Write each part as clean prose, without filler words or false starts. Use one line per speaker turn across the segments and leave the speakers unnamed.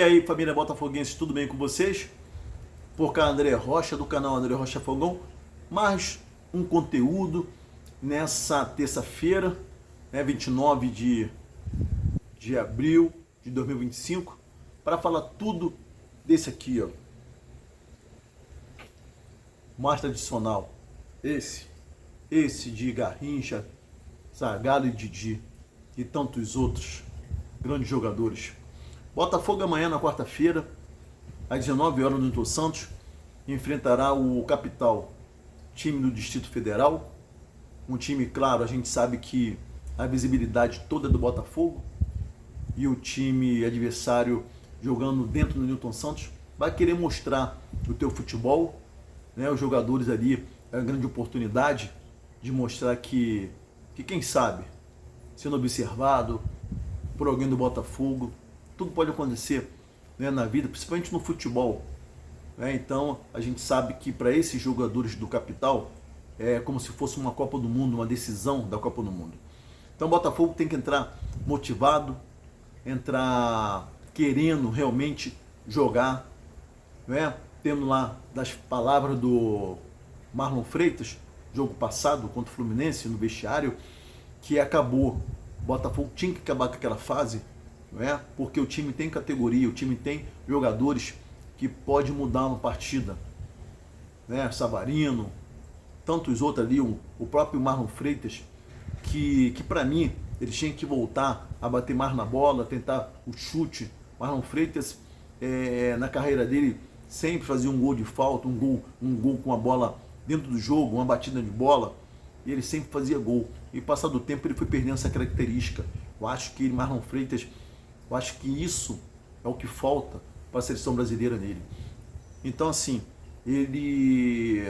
E aí, família botafoguense, tudo bem com vocês? Por cá, André Rocha, do canal André Rocha Fogão. Mais um conteúdo nessa terça-feira, 29 de abril de 2025, para falar tudo desse aqui, ó. Mais tradicional. Esse de Garrincha, Zagallo e Didi e tantos outros grandes jogadores. Botafogo amanhã, na quarta-feira, às 19 horas no Newton Santos, enfrentará o Capital, time do Distrito Federal. Um time, claro, a gente sabe que a visibilidade toda é do Botafogo, e o time adversário jogando dentro do Newton Santos vai querer mostrar o teu futebol, né? Os jogadores ali, é uma grande oportunidade de mostrar que quem sabe, sendo observado por alguém do Botafogo, tudo pode acontecer, né, na vida, principalmente no futebol, né? Então a gente sabe que para esses jogadores do Capital é como se fosse uma Copa do Mundo, uma decisão da Copa do Mundo. Então o Botafogo tem que entrar motivado, entrar querendo realmente jogar, né? Tendo lá das palavras do Marlon Freitas, jogo passado contra o Fluminense no vestiário, que acabou. O Botafogo tinha que acabar com aquela fase, não é? Porque o time tem categoria, o time tem jogadores que pode mudar uma partida, né? Savarino, tantos outros ali, o próprio Marlon Freitas, que para mim eles tinham que voltar a bater mais na bola, tentar o chute. Marlon Freitas, na carreira dele, sempre fazia um gol de falta, um gol com a bola dentro do jogo, uma batida de bola, e ele sempre fazia gol. E passado o tempo ele foi perdendo essa característica. Eu acho que Marlon Freitas, eu acho que isso é o que falta para a seleção brasileira nele. Então assim, ele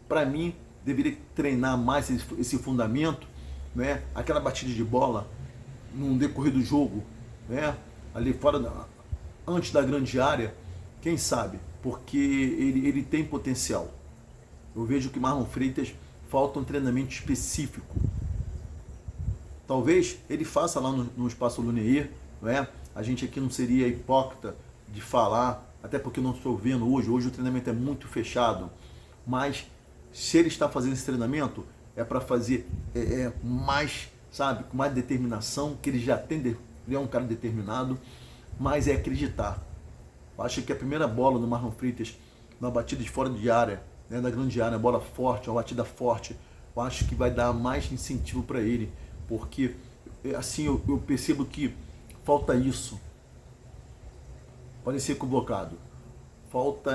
para mim, deveria treinar mais esse fundamento, né? Aquela batida de bola no decorrer do jogo, né? Ali fora, antes da grande área, quem sabe, porque ele tem potencial. Eu vejo que Marlon Freitas falta um treinamento específico. Talvez ele faça lá no Espaço Luneir, não é? A gente aqui não seria hipócrita de falar, até porque não estou vendo hoje o treinamento é muito fechado, mas se ele está fazendo esse treinamento, é para fazer mais, sabe, com mais determinação, que ele já tem, ele é um cara determinado, mas é acreditar. Eu acho que a primeira bola do Marlon Freitas, na batida de fora de área, né, da grande área, bola forte, uma batida forte, eu acho que vai dar mais incentivo para ele, porque assim eu percebo que falta isso. Pode ser convocado. Falta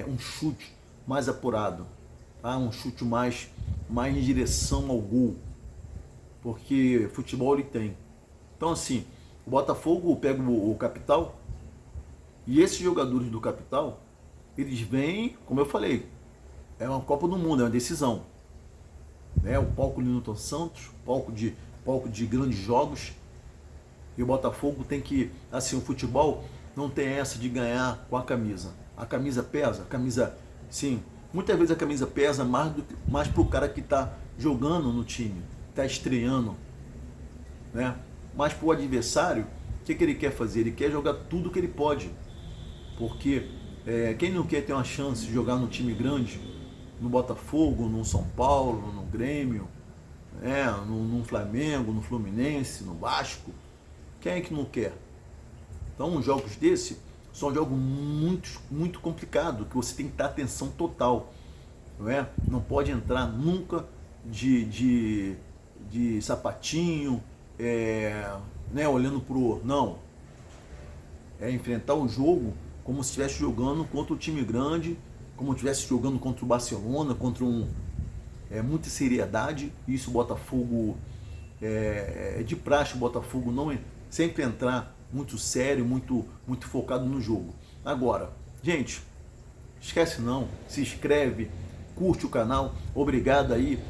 um chute mais apurado, tá? Um chute mais em direção ao gol, porque futebol ele tem. Então assim, o Botafogo pega o Capital, e esses jogadores do Capital, eles vêm, como eu falei, é uma Copa do Mundo, é uma decisão, né? O palco de Newton Santos, palco de grandes jogos, e o Botafogo tem que, assim, o futebol não tem essa de ganhar com a camisa. A camisa pesa, a camisa, sim, muitas vezes a camisa pesa mais pro cara que está jogando no time, está estreando, né? Mas pro adversário, o que ele quer fazer? Ele quer jogar tudo que ele pode, porque quem não quer ter uma chance de jogar no time grande, no Botafogo, no São Paulo, no Grêmio, no Flamengo, no Fluminense, no Vasco, quem é que não quer? Então, jogos desse são jogos muito complicados, que você tem que dar atenção total, não é? Não pode entrar nunca de sapatinho, né, olhando pro... Não. É enfrentar o jogo como se estivesse jogando contra o time grande, como se estivesse jogando contra o Barcelona, contra muita seriedade. Isso o Botafogo de praxe, o Botafogo não sempre entrar muito sério, muito focado no jogo. Agora, gente, esquece não, se inscreve, curte o canal. Obrigado aí,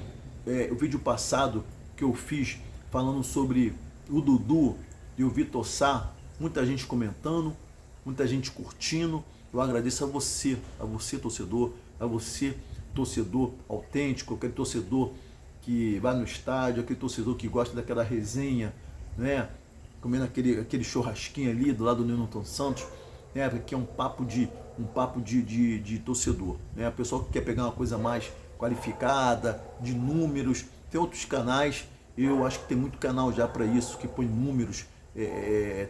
o vídeo passado que eu fiz falando sobre o Dudu e o Vitor Sá, muita gente comentando, muita gente curtindo. Eu agradeço a você torcedor, a você torcedor autêntico, aquele torcedor que vai no estádio, aquele torcedor que gosta daquela resenha, né? comendo aquele churrasquinho ali do lado do Newton Santos, né? Que é um papo de torcedor, né? A pessoa que quer pegar uma coisa mais qualificada, de números, tem outros canais, eu acho que tem muito canal já para isso, que põe números,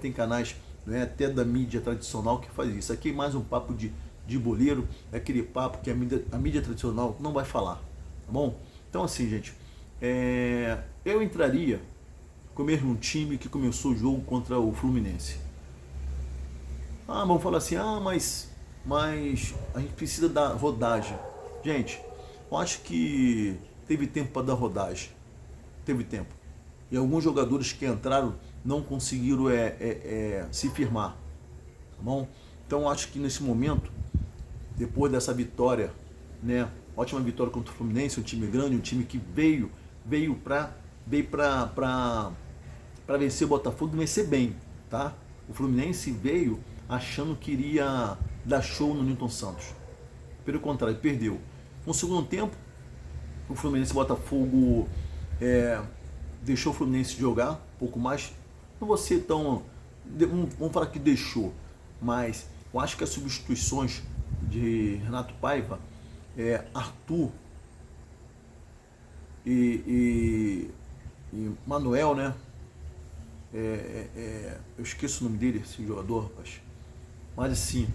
tem canais, né, até da mídia tradicional que faz isso. Aqui é mais um papo de boleiro, é aquele papo que a mídia tradicional não vai falar, tá bom? Então assim, gente, eu entraria com o mesmo time que começou o jogo contra o Fluminense. Vamos falar assim, mas a gente precisa dar rodagem. Gente, eu acho que teve tempo para dar rodagem. Teve tempo. E alguns jogadores que entraram não conseguiram se firmar. Tá bom? Então eu acho que nesse momento, depois dessa vitória, né? Ótima vitória contra o Fluminense, um time grande, um time que veio para vencer o Botafogo e vencer bem, tá? O Fluminense veio achando que iria dar show no Newton Santos. Pelo contrário, perdeu. No segundo tempo, o Fluminense e o Botafogo deixou o Fluminense jogar um pouco mais. Não vou ser tão... Vamos falar que deixou, mas eu acho que as substituições de Renato Paiva, Arthur e Manuel, né? Eu esqueço o nome dele, esse jogador, rapaz. Mas assim,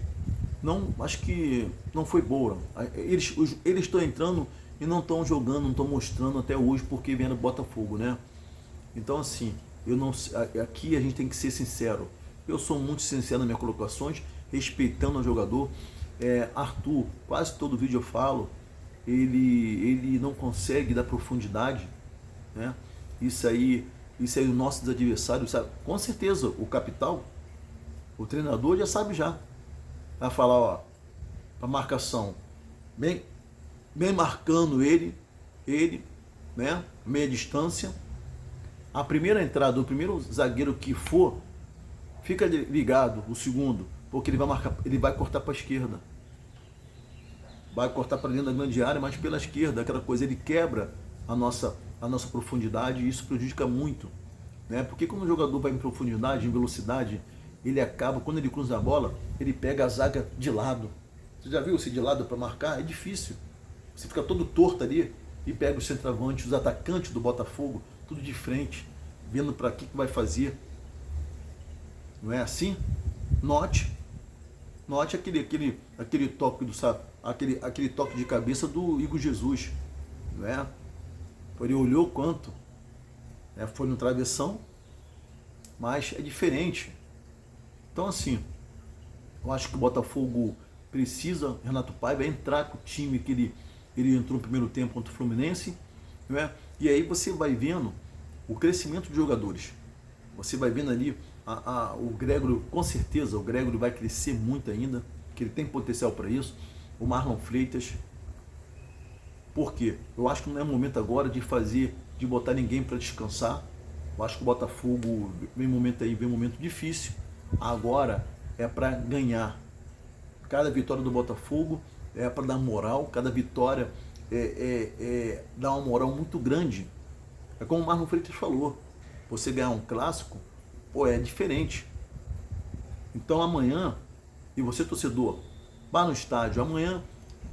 acho que não foi boa. Eles estão entrando e não estão jogando, não estão mostrando até hoje porque vem do Botafogo, né? Então assim, aqui a gente tem que ser sincero. Eu sou muito sincero nas minhas colocações, respeitando o jogador. Arthur, quase todo vídeo eu falo, ele não consegue dar profundidade, né? Isso aí os nossos adversários sabem. Com certeza, o capital, o treinador já sabe já. Vai falar, a marcação, bem marcando ele, né? Meia distância. A primeira entrada, o primeiro zagueiro que for, fica ligado, o segundo, porque ele vai cortar para a esquerda. Vai cortar para dentro da grande área, mas pela esquerda, aquela coisa, ele quebra a nossa profundidade e isso prejudica muito, né? Porque quando o jogador vai em profundidade, em velocidade, ele acaba, quando ele cruza a bola, ele pega a zaga de lado. Você já viu esse de lado para marcar? É difícil. Você fica todo torto ali e pega o centroavante, os atacantes do Botafogo, tudo de frente, vendo para que vai fazer. Não é assim? Note aquele toque aquele toque de cabeça do Igor Jesus, não é? Ele olhou quanto, né? Foi no travessão, mas é diferente. Então assim, eu acho que o Botafogo precisa, Renato Paiva, entrar com o time que ele entrou no primeiro tempo contra o Fluminense, não é? E aí você vai vendo o crescimento de jogadores. Você vai vendo ali o Gregório, com certeza o Gregório vai crescer muito ainda, que ele tem potencial para isso. O Marlon Freitas. Por quê? Eu acho que não é momento agora de botar ninguém para descansar. Eu acho que o Botafogo vem um momento difícil. Agora é para ganhar. Cada vitória do Botafogo é para dar moral, cada vitória dá uma moral muito grande. É como o Marlon Freitas falou, você ganhar um clássico, é diferente. Então amanhã, e você torcedor, vá no estádio, amanhã,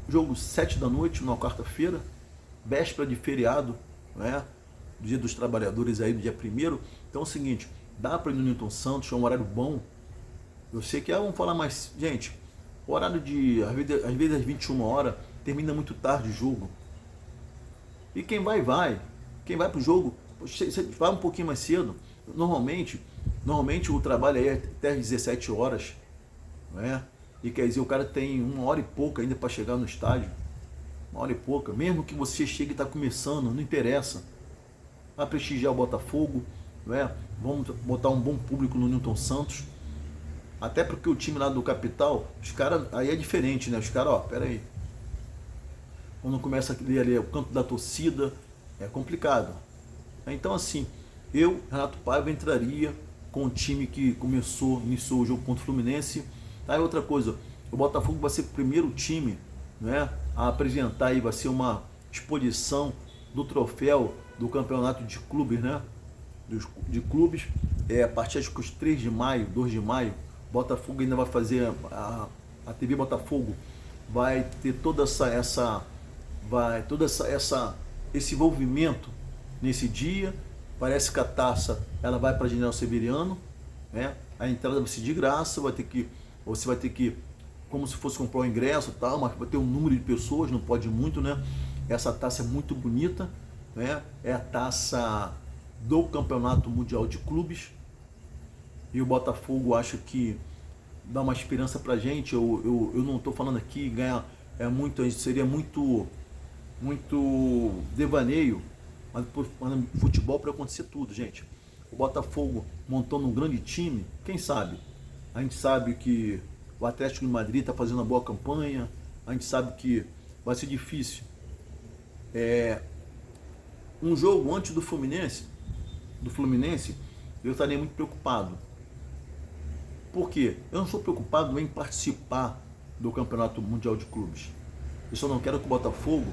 jogo 7 da noite, numa quarta-feira, véspera de feriado, né? Dia dos Trabalhadores aí, do dia 1º. Então é o seguinte, dá para ir no Newton Santos, é um horário bom. Eu sei que vamos falar mais, gente, o horário às vezes às 21 horas, termina muito tarde o jogo. E quem vai. Quem vai pro jogo, você vai um pouquinho mais cedo. Normalmente o trabalho aí é até às 17 horas, não é? E quer dizer, o cara tem 1 hora e pouca ainda para chegar no estádio. 1 hora e pouca. Mesmo que você chegue e está começando, não interessa. Vai prestigiar o Botafogo, não é? Vamos botar um bom público no Newton Santos. Até porque o time lá do Capital, os caras, aí é diferente, né? Os caras, pera aí. Quando começa a ler ali o canto da torcida, é complicado. Então assim, eu, Renato Paiva, entraria com o time que iniciou o jogo contra o Fluminense. Aí outra coisa, o Botafogo vai ser o primeiro time, né, a apresentar aí, vai ser uma exposição do troféu do campeonato de clubes, né? de clubes. A partir de 3 de maio, 2 de maio, Botafogo ainda vai fazer, a TV Botafogo vai ter esse envolvimento nesse dia. Parece que a taça ela vai para General Severiano, né? A entrada vai ser de graça, você vai ter que, como se fosse comprar um ingresso e tal, mas vai ter um número de pessoas, não pode muito, né? Essa taça é muito bonita, né? É a taça do Campeonato Mundial de Clubes. E o Botafogo acho que dá uma esperança pra gente. Eu não estou falando aqui ganhar seria muito devaneio, mas futebol para acontecer tudo, gente. O Botafogo montando um grande time, quem sabe? A gente sabe que o Atlético de Madrid está fazendo uma boa campanha, a gente sabe que vai ser difícil. Um jogo antes do Fluminense, eu estaria muito preocupado. Por quê? Eu não sou preocupado em participar do Campeonato Mundial de Clubes. Eu só não quero que o Botafogo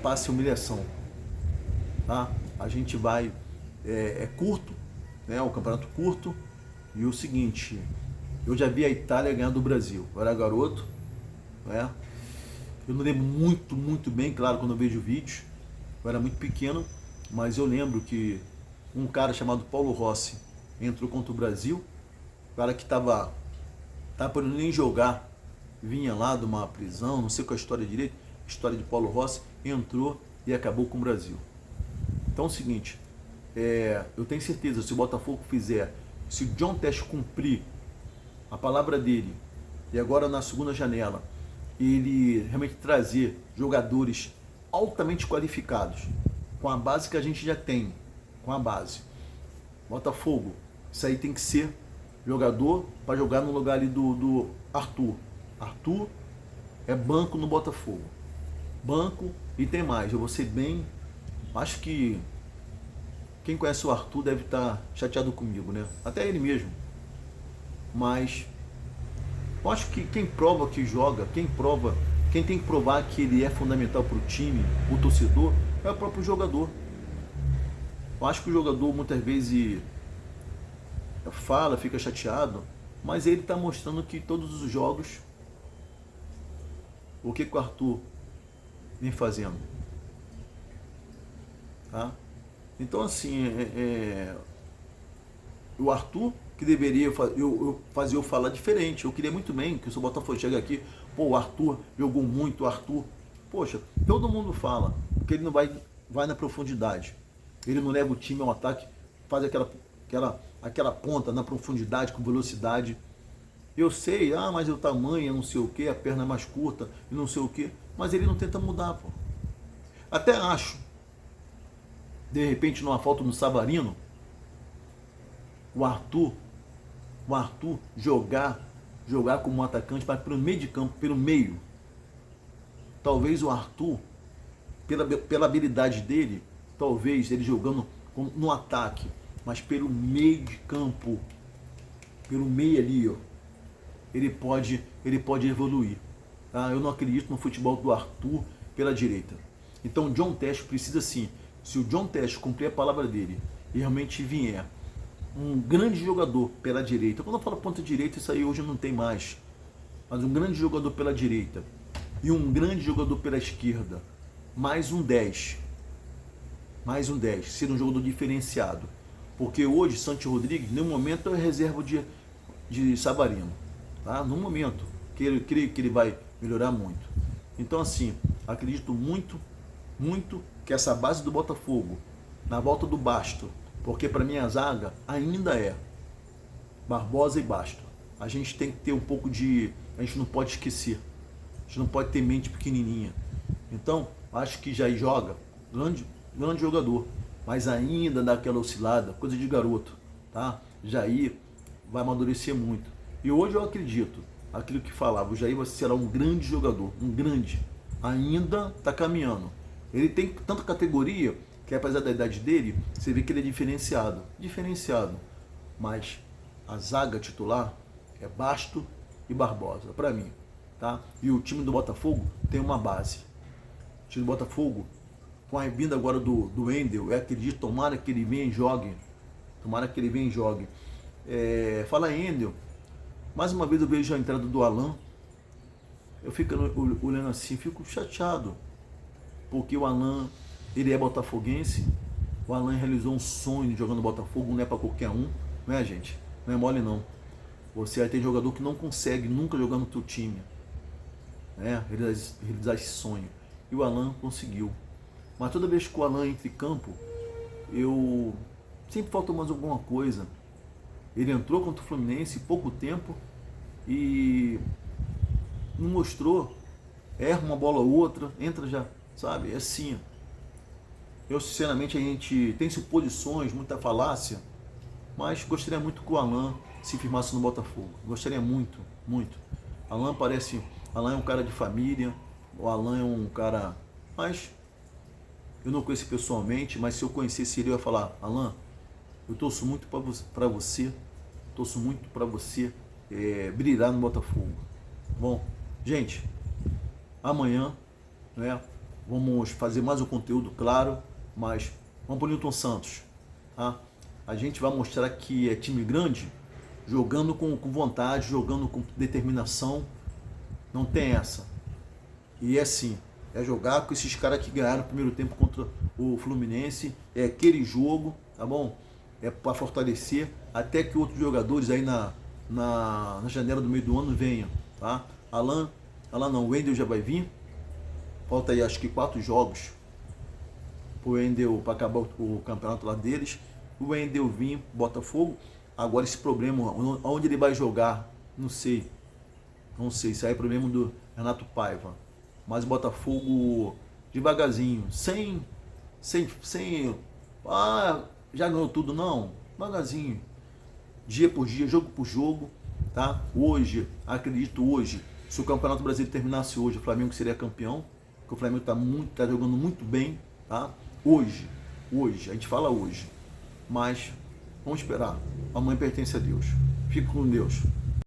passe humilhação. Tá? A gente vai... É curto, né? O campeonato curto. E o seguinte, eu já vi a Itália ganhar do Brasil. Eu era garoto, né? Eu não lembro muito bem, claro, quando eu vejo vídeos. Eu era muito pequeno, mas eu lembro que um cara chamado Paulo Rossi entrou contra o Brasil. O cara que estava por nem jogar, vinha lá de uma prisão, não sei qual é a história direito, história de Paulo Rossi, entrou e acabou com o Brasil. Então é o seguinte, eu tenho certeza, se o Botafogo fizer, se o John Tesh cumprir a palavra dele, e agora na segunda janela, ele realmente trazer jogadores altamente qualificados, com a base que a gente já tem, com a base. Botafogo, isso aí tem que ser jogador para jogar no lugar ali do Arthur. Arthur é banco no Botafogo. Banco e tem mais, eu vou ser bem... Acho que quem conhece o Arthur deve estar chateado comigo, né? Até ele mesmo. Mas eu acho que quem prova que joga, quem tem que provar que ele é fundamental para o time, o torcedor, é o próprio jogador. Eu acho que o jogador muitas vezes fala, fica chateado, mas ele está mostrando que todos os jogos, o que o Arthur vem fazendo. Tá? Então assim, o Arthur que deveria fazer eu falar diferente. Eu queria muito bem que o seu Botafogo chega aqui, pô, o Arthur jogou muito, o Arthur, poxa, todo mundo fala que ele não vai na profundidade, ele não leva o time ao ataque, faz aquela ponta na profundidade com velocidade. Eu sei, mas é o tamanho, não sei o que, a perna é mais curta e não sei o que, mas ele não tenta mudar, pô. Até acho, de repente numa falta no Savarino, o Arthur jogar como um atacante, mas pelo meio de campo, pelo meio. Talvez o Arthur, pela habilidade dele, talvez ele jogando no ataque, mas pelo meio de campo, pelo meio ali, ó, ele pode evoluir. Tá? Eu não acredito no futebol do Arthur pela direita. Então o John Tesh precisa sim, se o John Tesh cumprir a palavra dele e realmente vier um grande jogador pela direita, quando eu falo ponta direita, isso aí hoje não tem mais, mas um grande jogador pela direita e um grande jogador pela esquerda, mais um 10, ser um jogador diferenciado, porque hoje Santi Rodrigues, no momento, é reserva de Savarino, tá? No momento, que eu creio que ele vai melhorar muito. Então assim, acredito muito que essa base do Botafogo, na volta do Basto, porque para mim a zaga ainda é Barbosa e Basto. A gente tem que ter um pouco de... A gente não pode esquecer. A gente não pode ter mente pequenininha. Então, acho que Jair joga, grande jogador, mas ainda dá aquela oscilada, coisa de garoto, tá? Jair vai amadurecer muito. E hoje eu acredito, aquilo que falava, o Jair será um grande jogador, ainda está caminhando. Ele tem tanta categoria que apesar da idade dele, você vê que ele é diferenciado. Mas a zaga titular é Basto e Barbosa, para mim. Tá? E o time do Botafogo tem uma base. O time do Botafogo com a vinda agora do Wendel, eu acredito, tomara que ele venha e jogue. Tomara que ele venha e jogue. Fala em Wendel, mais uma vez eu vejo a entrada do Alan. Eu fico olhando assim, fico chateado. Porque o Alan, ele é botafoguense. O Alan realizou um sonho jogando Botafogo, não é para qualquer um, né, gente? Não é mole não. Você tem jogador que não consegue nunca jogar no teu time, né? Realizar esse sonho. E o Alan conseguiu. Mas toda vez que o Alan entra em campo, eu sempre falta mais alguma coisa. Ele entrou contra o Fluminense pouco tempo e não mostrou. Erra uma bola ou outra, entra já, sabe? É assim. Eu, sinceramente, a gente tem suposições, muita falácia, mas gostaria muito que o Alan se firmasse no Botafogo. Gostaria muito, muito. Alan é um cara de família, o Alan é um cara, mas eu não conheci pessoalmente, mas se eu conhecesse ele, eu ia falar: Alan, eu torço muito para você, brilhar no Botafogo. Bom, gente, amanhã, né, vamos fazer mais um conteúdo, claro, mas vamos para o Newton Santos, tá? A gente vai mostrar que é time grande, jogando com vontade, jogando com determinação, não tem essa. E é assim, é jogar com esses caras que ganharam o primeiro tempo contra o Fluminense, é aquele jogo, tá bom? É para fortalecer, até que outros jogadores aí na janela do meio do ano venham, tá? Alan não, o Wendel já vai vir, falta aí acho que 4 jogos pro Wendel para acabar o campeonato lá deles. O Wendel vir, Botafogo. Agora esse problema, onde ele vai jogar, não sei, isso aí é problema do Renato Paiva. Mas o Botafogo devagarzinho, sem já ganhou tudo, não, devagarzinho, dia por dia, jogo por jogo, tá? Acredito hoje, se o Campeonato Brasileiro terminasse hoje, o Flamengo seria campeão, porque o Flamengo tá jogando muito bem, tá? Hoje, a gente fala hoje, mas vamos esperar. Amanhã pertence a Deus. Fique com Deus.